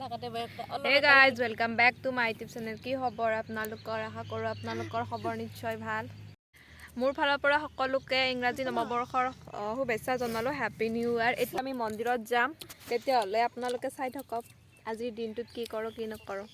Hey guys, welcome back to my YouTube channel. কি খবৰ আপোনালোকৰ? আশা কৰোঁ আপোনালোকৰ খবৰ নিশ্চয় ভাল। মোৰ ফালৰ পৰা সকলোকে ইংৰাজী নৱবৰ্ষৰ শুভেচ্ছা জনালোঁ। হেপী নিউ ইয়াৰ। এতিয়া আমি মন্দিৰত যাম। তেতিয়াহ'লে আপোনালোকে চাই থাকক আজিৰ দিনটোত কি কৰোঁ কি নকৰোঁ।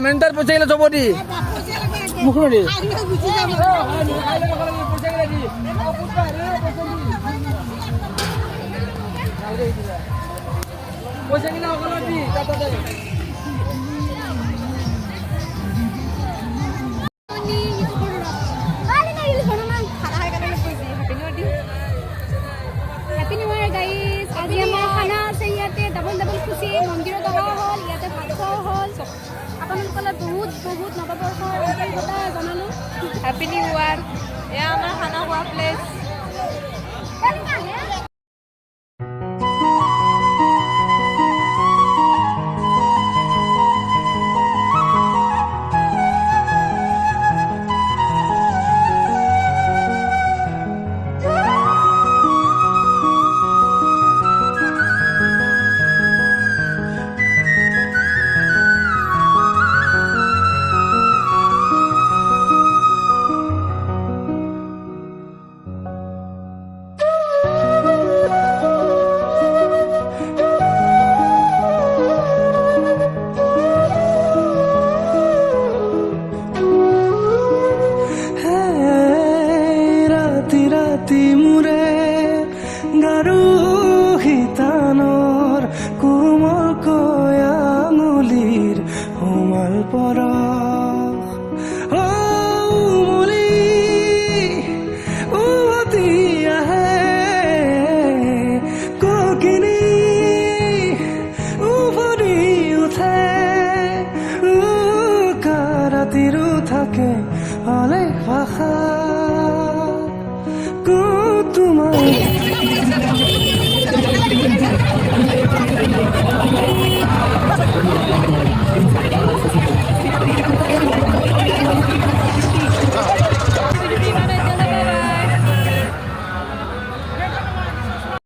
মেন্টার পয়সা গেলে চবদি মুখরি পয়সা কিনা ওখানে দি তাতে Happy New Year guys. আজি আমাৰ খানা আছে ইয়াতে ডাবল খুশি মন্দিৰত অহা হ'ল ইয়াতে ভাত খোৱা হ'ল আপোনালোকলৈ বহুত নৱবৰ্ষৰ অভিজ্ঞতা জনালোঁ। হেপী নিউ ইয়াৰ। এয়া আমাৰ খানা খোৱা প্লেচ।